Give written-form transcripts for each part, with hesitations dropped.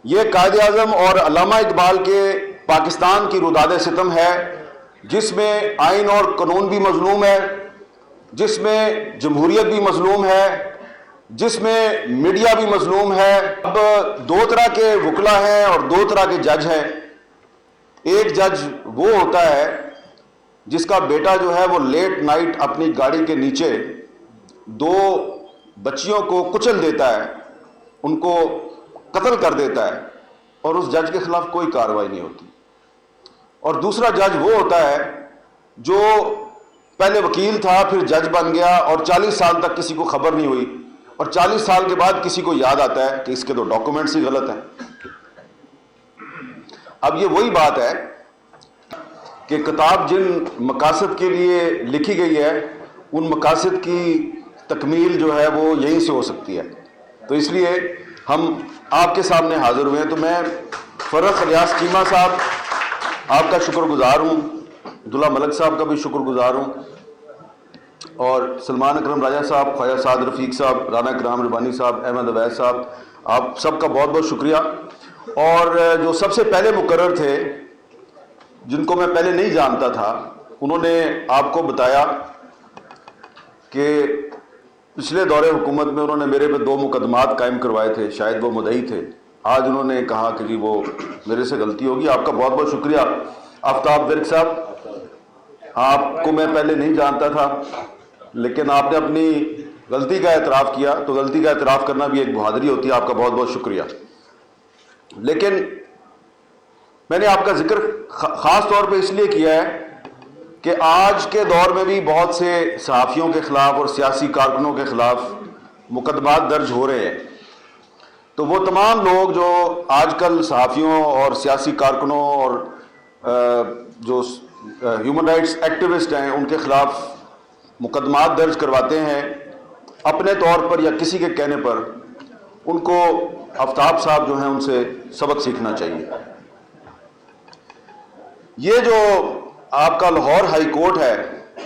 یہ قائد اعظم اور علامہ اقبال کے پاکستان کی روداد ستم ہے، جس میں آئین اور قانون بھی مظلوم ہے، جس میں جمہوریت بھی مظلوم ہے، جس میں میڈیا بھی مظلوم ہے۔ اب دو طرح کے وکلا ہیں اور دو طرح کے جج ہیں۔ ایک جج وہ ہوتا ہے جس کا بیٹا جو ہے وہ لیٹ نائٹ اپنی گاڑی کے نیچے دو بچیوں کو کچل دیتا ہے، ان کو قتل کر دیتا ہے، اور اس جج کے خلاف کوئی کارروائی نہیں ہوتی۔ اور دوسرا جج وہ ہوتا ہے جو پہلے وکیل تھا، پھر جج بن گیا، اور 40 سال تک کسی کو خبر نہیں ہوئی، اور 40 سال کے بعد کسی کو یاد آتا ہے کہ اس کے تو ڈاکومنٹس ہی غلط ہیں۔ اب یہ وہی بات ہے کہ کتاب جن مقاصد کے لیے لکھی گئی ہے، ان مقاصد کی تکمیل جو ہے وہ یہیں سے ہو سکتی ہے۔ تو اس لیے ہم آپ کے سامنے حاضر ہوئے ہیں۔ تو میں فرخ ریاض چیمہ صاحب آپ کا شکر گزار ہوں، عبداللہ ملک صاحب کا بھی شکر گزار ہوں، اور سلمان اکرم راجہ صاحب، خواجہ سعد رفیق صاحب، رانا کرام ربانی صاحب، احمد عویس صاحب، آپ سب کا بہت بہت شکریہ۔ اور جو سب سے پہلے مقرر تھے، جن کو میں پہلے نہیں جانتا تھا، انہوں نے آپ کو بتایا کہ پچھلے دور حکومت میں انہوں نے میرے پہ 2 مقدمات قائم کروائے تھے، شاید وہ مدعی تھے۔ آج انہوں نے کہا کہ جی وہ میرے سے غلطی ہوگی۔ آپ کا بہت بہت شکریہ آفتاب ورک صاحب، آپ کو میں پہلے نہیں جانتا تھا، لیکن آپ نے اپنی غلطی کا اعتراف کیا، تو غلطی کا اعتراف کرنا بھی ایک بہادری ہوتی ہے۔ آپ کا بہت بہت شکریہ۔ لیکن میں نے آپ کا ذکر خاص طور پہ اس لیے کیا ہے کہ آج کے دور میں بھی بہت سے صحافیوں کے خلاف اور سیاسی کارکنوں کے خلاف مقدمات درج ہو رہے ہیں۔ تو وہ تمام لوگ جو آج کل صحافیوں اور سیاسی کارکنوں اور جو ہیومن رائٹس ایکٹیوسٹ ہیں ان کے خلاف مقدمات درج کرواتے ہیں اپنے طور پر یا کسی کے کہنے پر، ان کو آفتاب صاحب جو ہیں ان سے سبق سیکھنا چاہیے۔ یہ جو آپ کا لاہور ہائی کورٹ ہے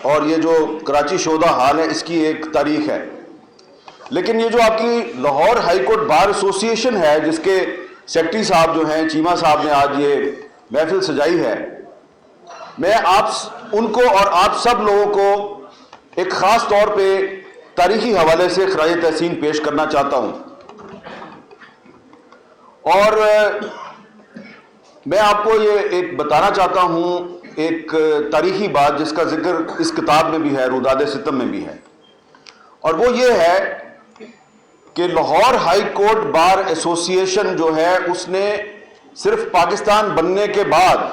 اور یہ جو کراچی شودہ ہال ہے، اس کی ایک تاریخ ہے، لیکن یہ جو آپ کی لاہور ہائی کورٹ بار ایسوسی ایشن ہے، جس کے سیکرٹری صاحب جو ہیں چیمہ صاحب نے آج یہ محفل سجائی ہے، میں ان کو اور آپ سب لوگوں کو ایک خاص طور پہ تاریخی حوالے سے خراج تحسین پیش کرنا چاہتا ہوں۔ اور میں آپ کو یہ ایک بتانا چاہتا ہوں ایک تاریخی بات، جس کا ذکر اس کتاب میں بھی ہے، روداد ستم میں بھی ہے، اور وہ یہ ہے کہ لاہور ہائی کورٹ بار ایسوسی ایشن جو ہے، اس نے صرف پاکستان بننے کے بعد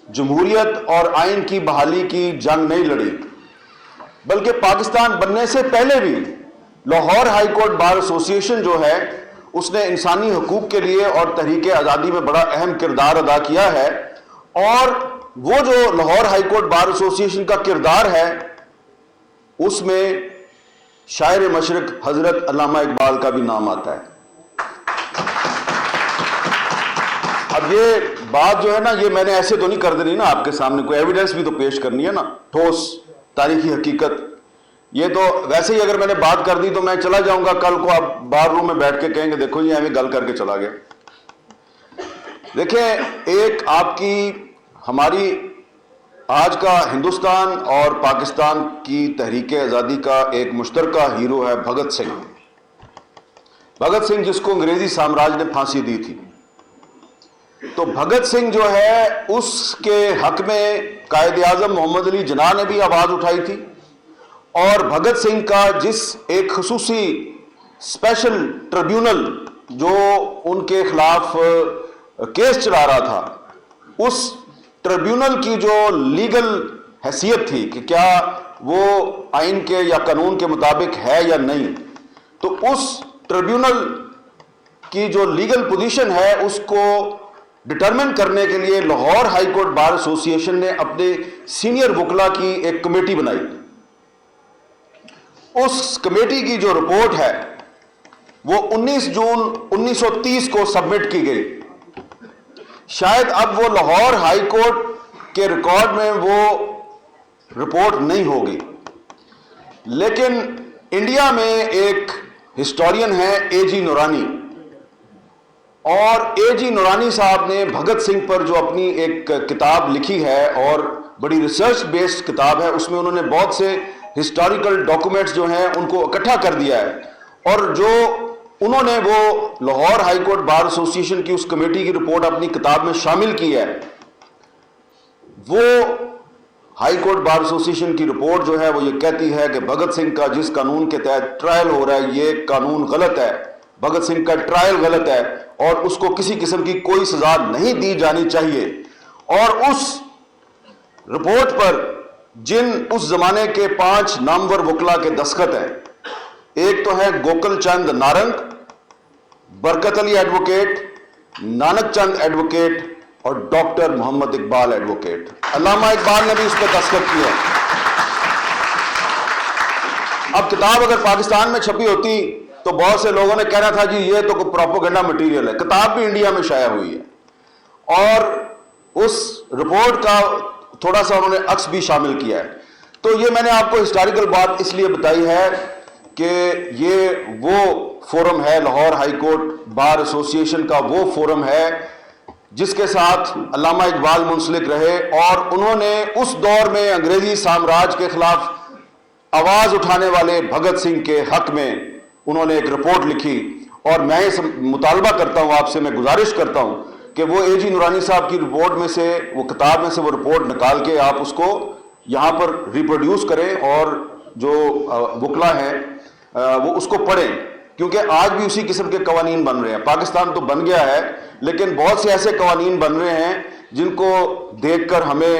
جمہوریت اور آئین کی بحالی کی جنگ نہیں لڑی، بلکہ پاکستان بننے سے پہلے بھی لاہور ہائی کورٹ بار ایسوسی ایشن جو ہے، اس نے انسانی حقوق کے لیے اور تحریک آزادی میں بڑا اہم کردار ادا کیا ہے۔ اور وہ جو لاہور ہائی کورٹ بار ایسوسی ایشن کا کردار ہے، اس میں شاعر مشرق حضرت علامہ اقبال کا بھی نام آتا ہے۔ اب یہ بات جو ہے نا، یہ میں نے ایسے تو نہیں کر دینی نا، آپ کے سامنے کوئی ایویڈنس بھی تو پیش کرنی ہے نا، ٹھوس تاریخی حقیقت۔ یہ تو ویسے ہی اگر میں نے بات کر دی تو میں چلا جاؤں گا، کل کو آپ بار روم میں بیٹھ کے کہیں گے دیکھو یہ ہمیں گل کر کے چلا گیا۔ دیکھیں، ایک آپ کی ہماری آج کا ہندوستان اور پاکستان کی تحریک آزادی کا ایک مشترکہ ہیرو ہے بھگت سنگھ۔ بھگت سنگھ جس کو انگریزی سامراج نے پھانسی دی تھی، تو بھگت سنگھ جو ہے اس کے حق میں قائد اعظم محمد علی جناح نے بھی آواز اٹھائی تھی، اور بھگت سنگھ کا جس ایک خصوصی اسپیشل ٹریبیونل جو ان کے خلاف کیس چلا رہا تھا، اس ٹریبیونل کی جو لیگل حیثیت تھی کہ کیا وہ آئین کے یا قانون کے مطابق ہے یا نہیں، تو اس ٹریبیونل کی جو لیگل پوزیشن ہے اس کو ڈٹرمن کرنے کے لیے لاہور ہائی کورٹ بار ایسوسی ایشن نے اپنے سینئر وکلا کی ایک کمیٹی بنائی۔ اس کمیٹی کی جو رپورٹ ہے وہ 19 جون 1930 کو سبمٹ کی گئی۔ شاید اب وہ لاہور ہائی کورٹ کے ریکارڈ میں وہ رپورٹ نہیں ہوگی، لیکن انڈیا میں ایک ہسٹورین ہیں اے جی نورانی، اور اے جی نورانی صاحب نے بھگت سنگھ پر جو اپنی ایک کتاب لکھی ہے اور بڑی ریسرچ بیسڈ کتاب ہے، اس میں انہوں نے بہت سے ہسٹوریکل ڈاکومنٹس جو ہیں ان کو اکٹھا کر دیا ہے، اور جو انہوں نے وہ لاہور ہائی کورٹ بار ایسوسی ایشن کی اس کمیٹی کی رپورٹ اپنی کتاب میں شامل کی ہے، وہ ہائی کورٹ بار ایسوسی ایشن کی رپورٹ جو ہے وہ یہ کہتی ہے کہ بھگت سنگھ کا جس قانون کے تحت ٹرائل ہو رہا ہے یہ قانون غلط ہے، بھگت سنگھ کا ٹرائل غلط ہے اور اس کو کسی قسم کی کوئی سزا نہیں دی جانی چاہیے۔ اور اس رپورٹ پر جن اس زمانے کے 5 نامور وکلا کے دستخط ہیں، ایک تو ہے گوکل چند نارنگ، برکت علی ایڈوکیٹ، نانک چند ایڈوکیٹ اور ڈاکٹر محمد اقبال ایڈوکیٹ۔ علامہ اقبال نے بھی اس پہ دستخط کیا۔ اب کتاب اگر پاکستان میں چھپی ہوتی تو بہت سے لوگوں نے کہنا تھا جی یہ تو کوئی پروپیگنڈا مٹیریل ہے، کتاب بھی انڈیا میں شائع ہوئی ہے اور اس رپورٹ کا تھوڑا سا انہوں نے عکس بھی شامل کیا ہے۔ تو یہ میں نے آپ کو ہسٹوریکل بات اس لیے بتائی ہے کہ یہ وہ فورم ہے، لاہور ہائی کورٹ بار ایسوسی ایشن کا وہ فورم ہے جس کے ساتھ علامہ اقبال منسلک رہے، اور انہوں نے اس دور میں انگریزی سامراج کے خلاف آواز اٹھانے والے بھگت سنگھ کے حق میں انہوں نے ایک رپورٹ لکھی، اور میں یہ مطالبہ کرتا ہوں آپ سے، میں گزارش کرتا ہوں کہ وہ اے جی نورانی صاحب کی رپورٹ میں سے، وہ کتاب میں سے وہ رپورٹ نکال کے آپ اس کو یہاں پر ریپروڈیوس کریں اور جو وکلا ہیں وہ اس کو پڑھیں، کیونکہ آج بھی اسی قسم کے قوانین بن رہے ہیں۔ پاکستان تو بن گیا ہے لیکن بہت سے ایسے قوانین بن رہے ہیں جن کو دیکھ کر ہمیں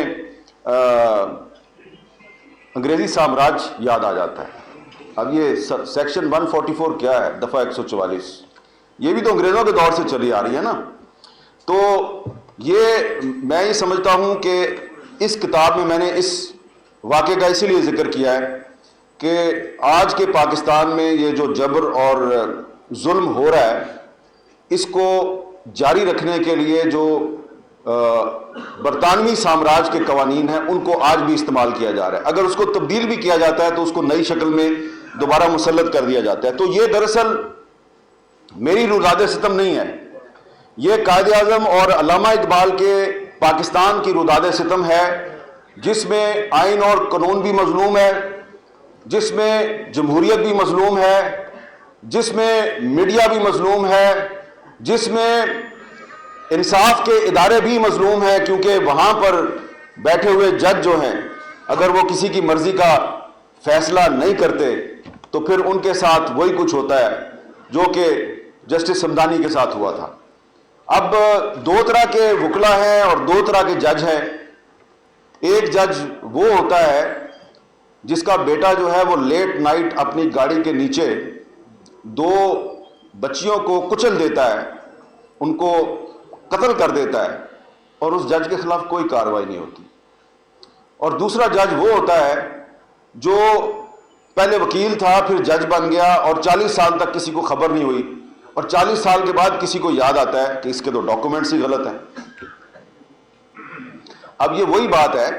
انگریزی سامراج یاد آ جاتا ہے۔ اب یہ سیکشن 144 کیا ہے؟ دفعہ 144، یہ بھی تو انگریزوں کے دور سے چلی آ رہی ہے نا۔ تو یہ میں یہ سمجھتا ہوں کہ اس کتاب میں میں نے اس واقعے کا اسی لیے ذکر کیا ہے کہ آج کے پاکستان میں یہ جو جبر اور ظلم ہو رہا ہے، اس کو جاری رکھنے کے لیے جو برطانوی سامراج کے قوانین ہیں ان کو آج بھی استعمال کیا جا رہا ہے۔ اگر اس کو تبدیل بھی کیا جاتا ہے تو اس کو نئی شکل میں دوبارہ مسلط کر دیا جاتا ہے۔ تو یہ دراصل میری روداد ستم نہیں ہے، یہ قائد اعظم اور علامہ اقبال کے پاکستان کی روداد ستم ہے، جس میں آئین اور قانون بھی مظلوم ہے، جس میں جمہوریت بھی مظلوم ہے، جس میں میڈیا بھی مظلوم ہے، جس میں انصاف کے ادارے بھی مظلوم ہیں، کیونکہ وہاں پر بیٹھے ہوئے جج جو ہیں اگر وہ کسی کی مرضی کا فیصلہ نہیں کرتے تو پھر ان کے ساتھ وہی کچھ ہوتا ہے جو کہ جسٹس سمدانی کے ساتھ ہوا تھا۔ اب 2 طرح کے وکلا ہیں اور 2 طرح کے جج ہیں۔ ایک جج وہ ہوتا ہے جس کا بیٹا جو ہے وہ لیٹ نائٹ اپنی گاڑی کے نیچے 2 بچیوں کو کچل دیتا ہے، ان کو قتل کر دیتا ہے، اور اس جج کے خلاف کوئی کارروائی نہیں ہوتی۔ اور دوسرا جج وہ ہوتا ہے جو پہلے وکیل تھا پھر جج بن گیا اور 40 سال تک کسی کو خبر نہیں ہوئی، اور 40 سال کے بعد کسی کو یاد آتا ہے کہ اس کے تو ڈاکومنٹس ہی غلط ہیں۔ اب یہ وہی بات ہے